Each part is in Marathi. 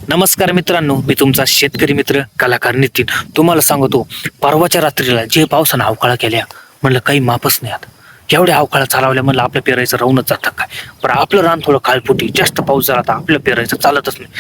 नमस्कार मित्रांनो, मी तुमचा शेतकरी मित्र कलाकार नितीन. तुम्हाला सांगतो, परवाच्या रात्रीला जे पावसानं अवकाळा केल्या, म्हणलं काही मापच नाही आता. एवढ्या अवकाळा चालवल्या म्हणलं आपल्या पेरायचं राहूनच जातं काय. पण आपलं रान थोडं काळपुटी, जास्त पाऊस झाला तर आपल्या पेरायचं चालतच नाही.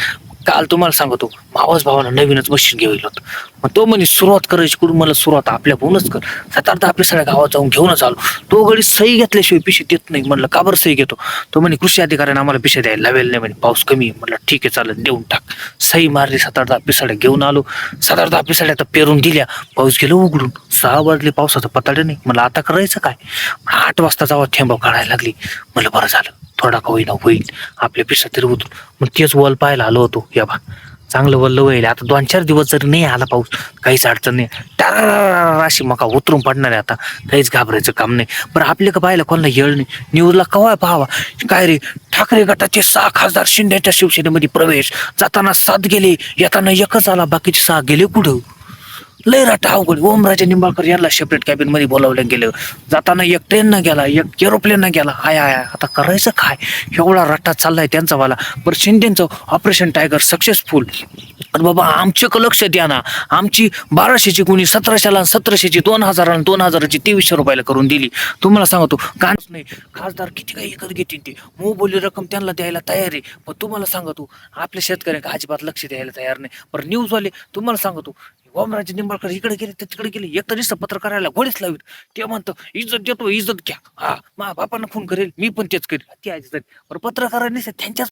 काल तुम्हाला सांगतो, मावस भावानं नवीनच मशीन घेऊन होतं. मग तो म्हणे सुरुवात करायची कुठून, मला सुरुवात आपल्या पाहूनच कर. 7-8 आपल्या सगळ्या गावात जाऊन घेऊनच आलो. तो गडी सही घेतल्याशिवाय पिशवी देत नाही. म्हणलं का बरं सही घेतो? तो म्हणे कृषी अधिकाऱ्याने आम्हाला पिशव्या द्यायला लावेल नाही म्हणे, पाऊस कमी आहे. म्हणलं ठीक आहे चालेल, देऊन टाक. सही मारली, 7-8 पिसाड्या घेऊन आलो. 7-8 पिसाड्या तर पेरून दिल्या. पाऊस गेलो उघडून. 6 वाजले, पावसाचं पताडे नाही. मला आता करायचं काय? 8 वाजता जावं थेंब काढायला लागली. म्हणलं बरं झालं, थोडा का होईना होईल, आपल्या पिसा तरी उतरून. मग तेच वल पाहायला आलो होतो. या बा, चांगलं वल्ल व्हायला आता 2-4 दिवस जरी नाही आला पाऊस, काहीच अडचण नाही. टार अशी मका उतरून पडणार आहे आता. काहीच घाबरायचं काम नाही. पण आपल्या का पाहायला कोणाला येळ नाही. न्यूजला कवा पाहावा काय रे, ठाकरे गटाचे 6 खासदार शिंदेच्या शिवसेनेमध्ये प्रवेश. जाताना 7 गेले, येताना एकच आला, बाकीचे 6 गेले कुठं? लय राटा अवघड. ओमराजे निंबाळकर यांना सेपरेट कॅबिन मध्ये बोलावलं गेलं. जाताना एक ट्रेननं गेला, एक एरोप्लेननं गेला. हाय हाय, आता करायचं काय? एवढा रट्टा चाललाय त्यांचा वाला. पण शिंदेचं ऑपरेशन टायगर सक्सेसफुल. पण बाबा आमच्या लक्ष द्या ना. आमची 1200ची कोणी 1700ला, 1700ची 2000ला, 2000ची 2300 रुपयाला करून दिली. तुम्हाला सांगतो, कानच नाही. खासदार किती काही विकत घेतील ते, मोबोली रक्कम त्यांना द्यायला तयार आहे. पण तुम्हाला सांगतो, आपल्या शेतकऱ्यांना अजिबात लक्ष द्यायला तयार नाही. पण न्यूजवाले तुम्हाला सांगतो, ओमराजे निंबाळकर इकडे गेले तर तिकडे गेले, एक तरी पत्रकाराला गोळीच लावीत. ते म्हणतं इज्जत देतो, इज्जत घ्या. हा, मा बापांना फोन करेल, मी पण तेच करेल. ती पत्रकारांनी त्यांच्याच